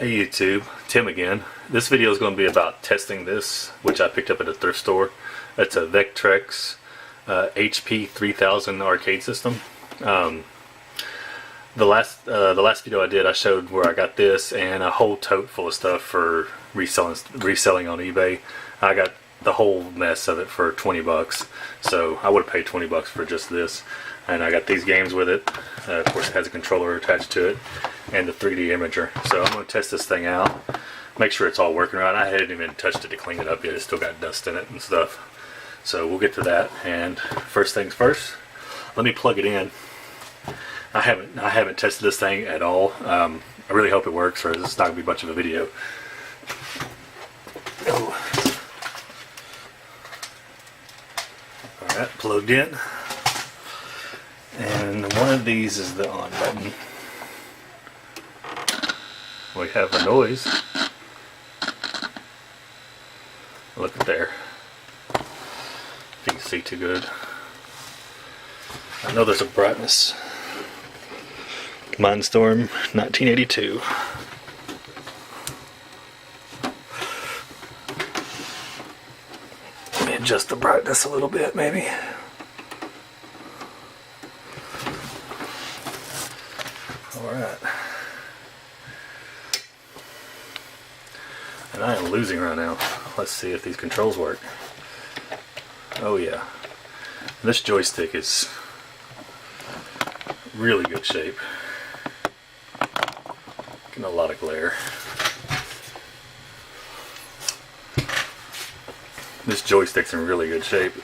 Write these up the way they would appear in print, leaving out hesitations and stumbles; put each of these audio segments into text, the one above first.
Hey YouTube, Tim again. This video is going to be about testing this, which I picked up at a thrift store. It's a Vectrex HP3000 Arcade System. The last video I did, I showed where I got this and a whole tote full of stuff for reselling on eBay. I got the whole mess of it for 20 bucks, so I would have paid 20 bucks for just this. And I got these games with it. Of course, it has a controller attached to it and the 3D imager. So I'm going to test this thing out, make sure it's all working right. I hadn't even touched it to clean it up yet. It's still got dust in it and stuff. So we'll get to that. And first things first, let me plug it in. I haven't tested this thing at all. I really hope it works, or it's not going to be much of a video. Alright, plugged in. And one of these is the on button. We have a noise. Look at there. If you can see too good. I know there's a brightness. Mindstorm 1982. Let me adjust the brightness a little bit, maybe. Alright. And I am losing right now. Let's see if these controls work. Oh yeah. This joystick is really good shape. Getting a lot of glare. This joystick's in really good shape.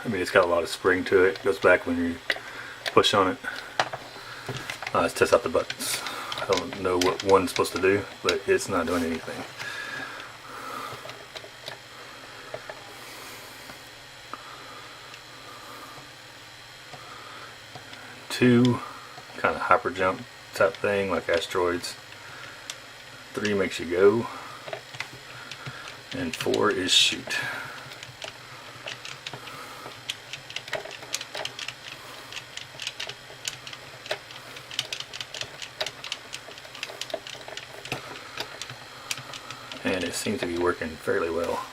I mean, it's got a lot of spring to it. It goes back when you push on it. Let's test out the buttons. I don't know what one's supposed to do, but it's not doing anything. Two, kind of hyper jump type thing, like asteroids. 3 makes you go. And 4 is shoot. And it seems to be working fairly well.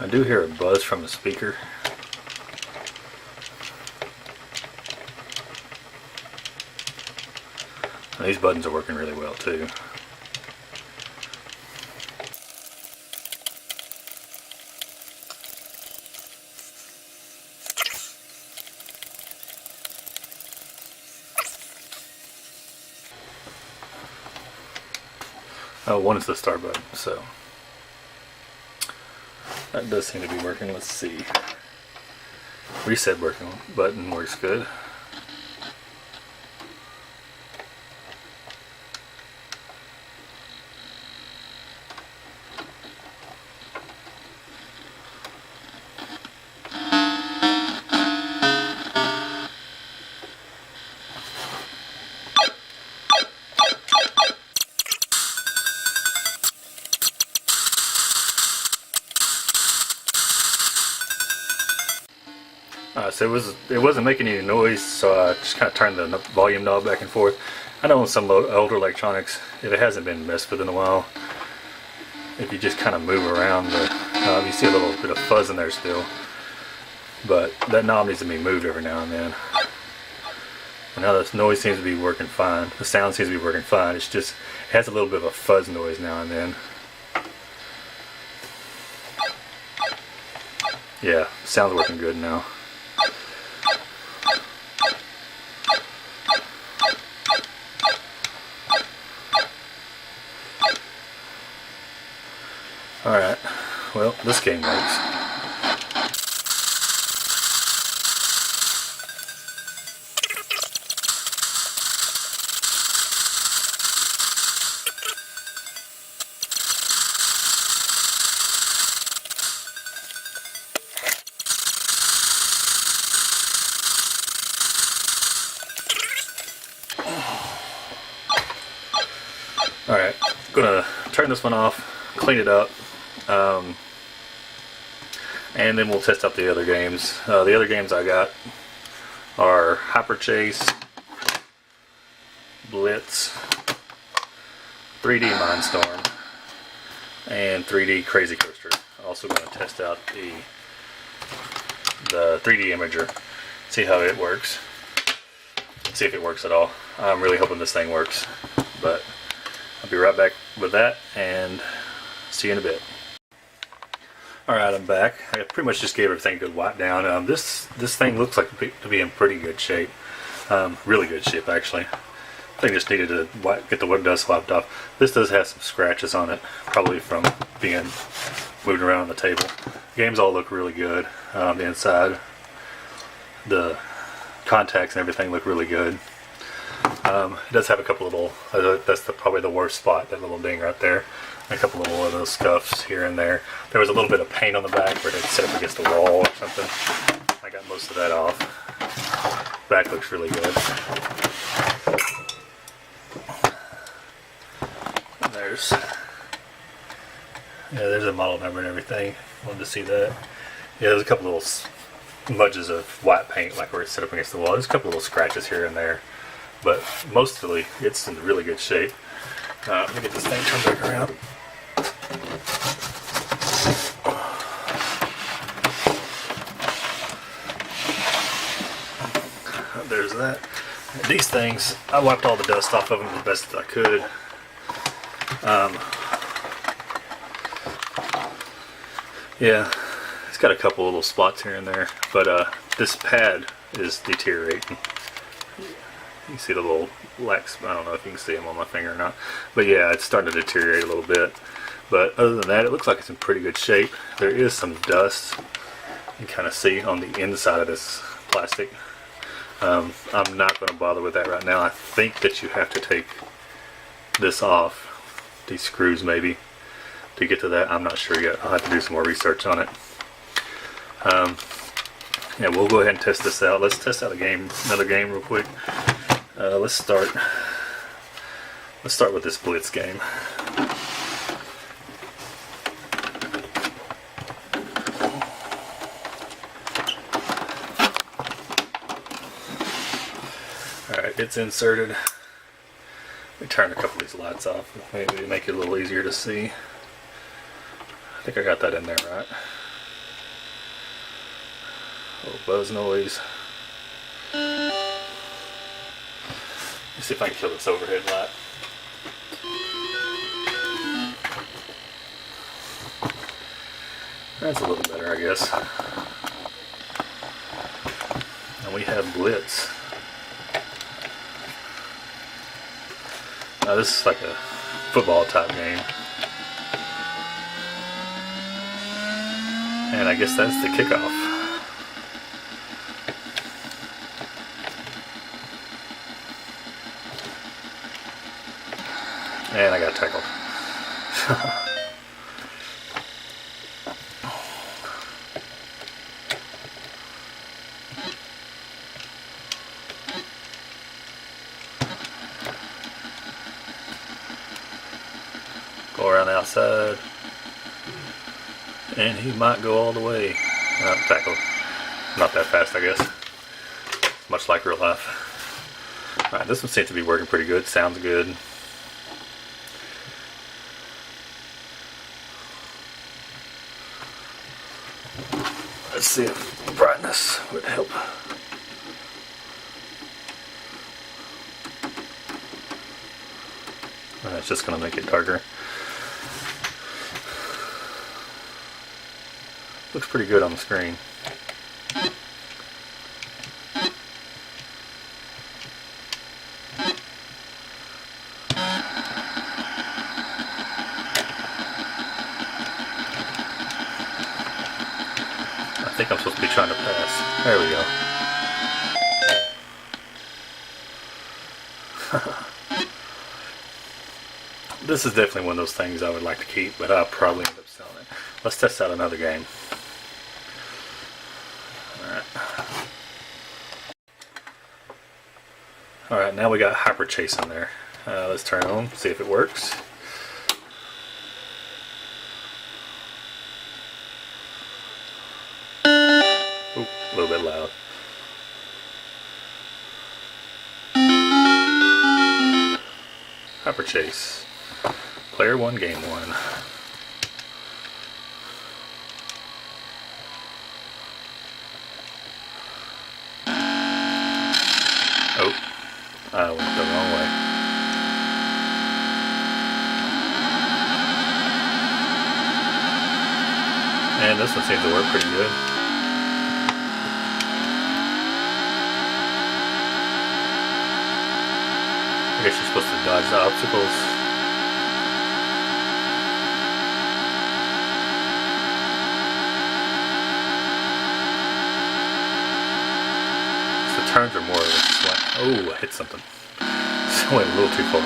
I do hear a buzz from the speaker. And these buttons are working really well too. Oh, one is the start button, so that does seem to be working. Let's see. Reset button works good. So it wasn't making any noise, so I just kind of turned the volume knob back and forth. I know in some older electronics, if it hasn't been messed with in a while, if you just kind of move around, you see a little bit of fuzz in there still. But that knob needs to be moved every now and then. And now this noise seems to be working fine. The sound seems to be working fine. It's just, it has a little bit of a fuzz noise now and then. Yeah, sound's working good now. Alright, well, this game works. Alright, I'm gonna turn this one off, clean it up, and then we'll test out the other games. The other games I got are Hyper Chase, Blitz, 3D Mindstorm, and 3D Crazy Coaster. Also going to test out the 3D Imager, see how it works, see if it works at all. I'm really hoping this thing works, but I'll be right back with that and see you in a bit. Alright, I'm back. I pretty much just gave everything a good wipe down. This thing looks like to be in pretty good shape. Really good shape, actually. I think just needed to get the wood dust wiped off. This does have some scratches on it, probably from being moved around on the table. The games all look really good. The inside, the contacts and everything look really good. It does have a couple little, that's probably the worst spot, that little ding right there. A couple little of those scuffs here and there. There was a little bit of paint on the back where it had set up against the wall or something. I got most of that off. Back looks really good. And there's a model number and everything. Wanted to see that. Yeah, there's a couple little smudges of white paint, like where it's set up against the wall. There's a couple little scratches here and there, but mostly it's in really good shape. Let me get this thing turned back around. There's that. These things, I wiped all the dust off of them the best that I could. Yeah, it's got a couple little spots here and there, but this pad is deteriorating. You can see the little lax, I don't know if you can see them on my finger or not, but yeah, it's starting to deteriorate a little bit. But other than that, it looks like it's in pretty good shape. There is some dust you can kind of see on the inside of this plastic. I'm not going to bother with that right now. I think that you have to take this off, these screws maybe, to get to that. I'm not sure yet. I'll have to do some more research on it. Yeah, we'll go ahead and test this out. Let's test out another game real quick. Let's start with this Blitz game. Alright, it's inserted. Let me turn a couple of these lights off, maybe make it a little easier to see. I think I got that in there right. A little buzz noise. Let's see if I can kill this overhead light. That's a little better, I guess. And we have Blitz. Now this is like a football type game. And I guess that's the kickoff. And I got tackled. Go around the outside. And he might go all the way. Tackle. Not that fast, I guess. Much like real life. Alright, this one seems to be working pretty good. Sounds good. Let's see if brightness would help. It's just going to make it darker. Looks pretty good on the screen. I think I'm supposed to be trying to pass. There we go. This is definitely one of those things I would like to keep, but I'll probably end up selling it. Let's test out another game. Alright, now we got Hyper Chase in there. Let's turn it on, see if it works. Oop, a little bit loud. Hyper Chase. Player 1, Game 1. Oh, I went the wrong way. And this one seems to work pretty good. I guess you're supposed to dodge the obstacles. So the turns are more of a slant. Oh, I hit something. So I went a little too far.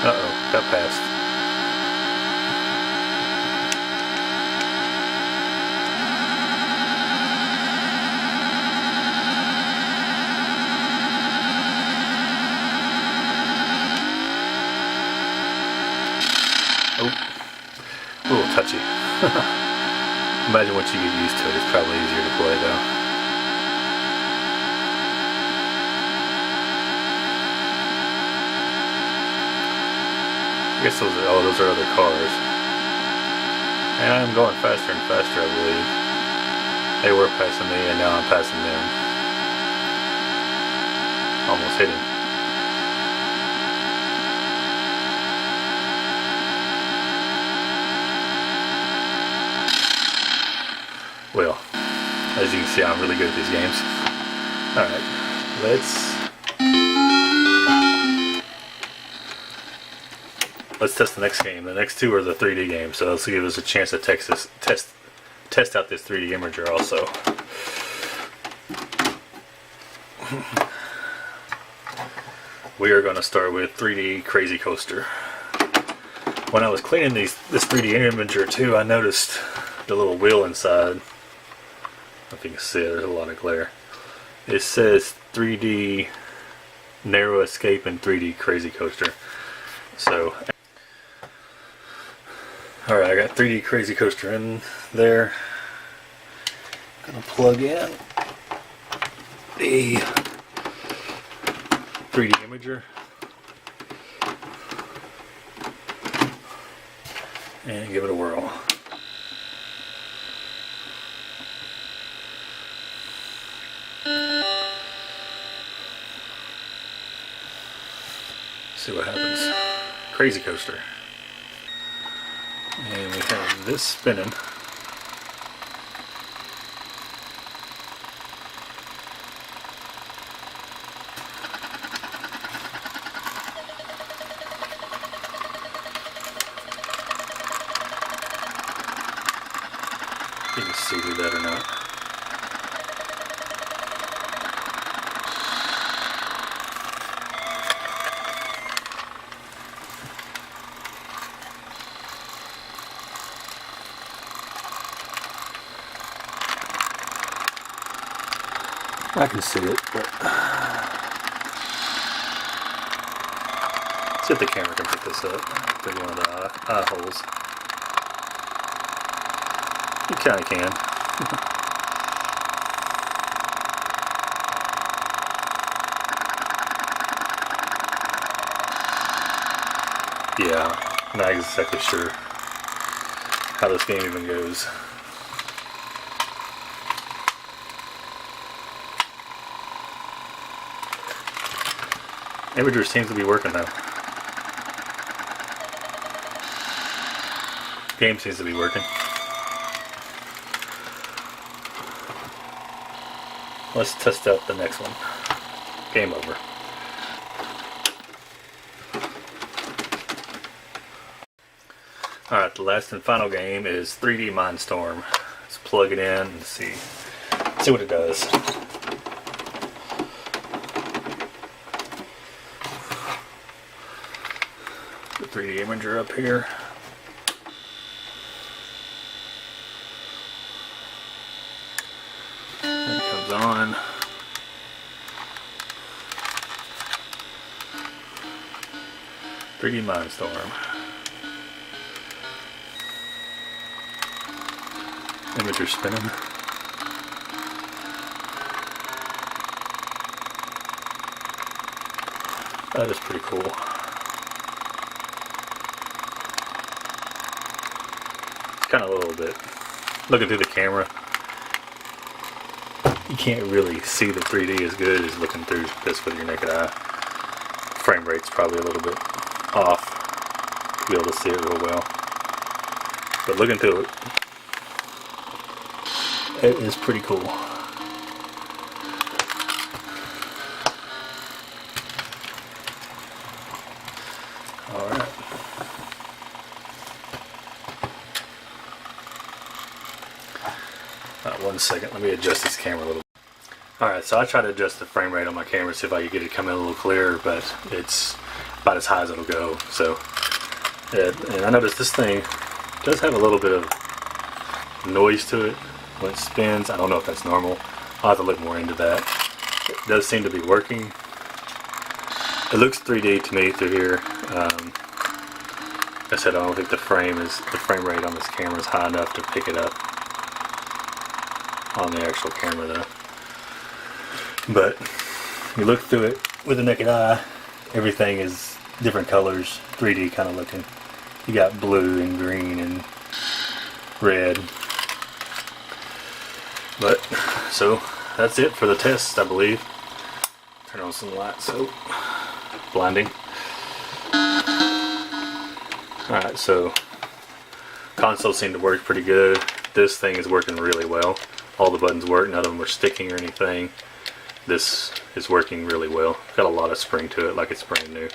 Uh-oh, got passed. Oh, a little touchy. Imagine once you get used to it, it's probably easier to play though. I guess those are other cars. And I'm going faster and faster, I believe. They were passing me and now I'm passing them. Almost hit him. Well, as you can see, I'm really good at these games. Alright, let's test the next game. The next two are the 3D games, so this will give us a chance to test out this 3D imager also. We are going to start with 3D Crazy Coaster. When I was cleaning this 3D imager too, I noticed the little wheel inside. I think you can see it, there's a lot of glare. It says 3D Narrow Escape and 3D Crazy Coaster. So, alright, I got 3D Crazy Coaster in there. Gonna plug in the 3D imager and give it a whirl. See what happens. Crazy Coaster. And we have this spinning. You can see through that or not. I can see it, but see if the camera can pick this up through one of the eye holes. You kind of can. Yeah, not exactly sure how this game even goes. Imager seems to be working though. Game seems to be working. Let's test out the next one. Game over. Alright, the last and final game is 3D Mindstorm. Let's plug it in and see what it does. The 3D imager up here. It comes on. "3D Mindstorm." Imager spinning. That is pretty cool. It's kind of a little bit, looking through the camera, you can't really see the 3D as good as looking through this with your naked eye. Frame rate's probably a little bit off to be able to see it real well. But looking through it, it is pretty cool. Alright. One second, let me adjust this camera a little bit. Alright, so I tried to adjust the frame rate on my camera, see if I could get it to come in a little clearer, but it's about as high as it'll go. So, and I noticed this thing does have a little bit of noise to it when it spins. I don't know if that's normal. I'll have to look more into that. It does seem to be working. It looks 3D to me through here. Like I said, I don't think the frame rate on this camera is high enough to pick it up on the actual camera though. But you look through it with the naked eye, everything is different colors, 3D kind of looking. You got blue and green and red. But so that's it for the test, I believe. Turn on some lights, so blinding. Alright, so console seemed to work pretty good. This thing is working really well. All the buttons work, none of them are sticking or anything. This is working really well. Got a lot of spring to it, like it's brand new.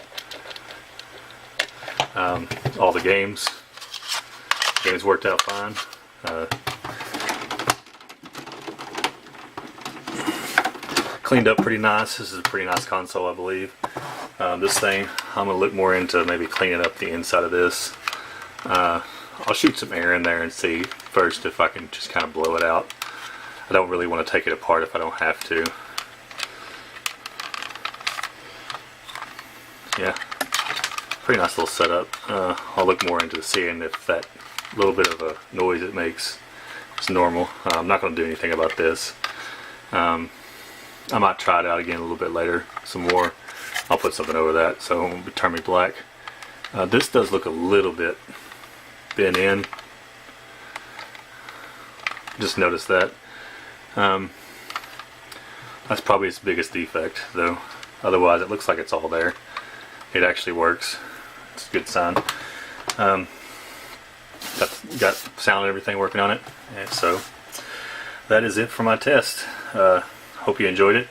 All the games worked out fine. Cleaned up pretty nice. This is a pretty nice console, I believe. This thing, I'm going to look more into maybe cleaning up the inside of this. I'll shoot some air in there and see first if I can just kind of blow it out. I don't really want to take it apart if I don't have to. Yeah, pretty nice little setup. I'll look more into seeing if that little bit of a noise it makes is normal. I'm not going to do anything about this. I might try it out again a little bit later, some more. I'll put something over that so it won't turn me black. This does look a little bit bent in. Just noticed that. That's probably its biggest defect though. Otherwise it looks like it's all there. It actually works. It's a good sign. Got sound and everything working on it. And so that is it for my test. Hope you enjoyed it.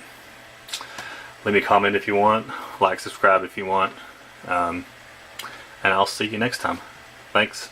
Leave me a comment if you want. Like, subscribe if you want. And I'll see you next time. Thanks.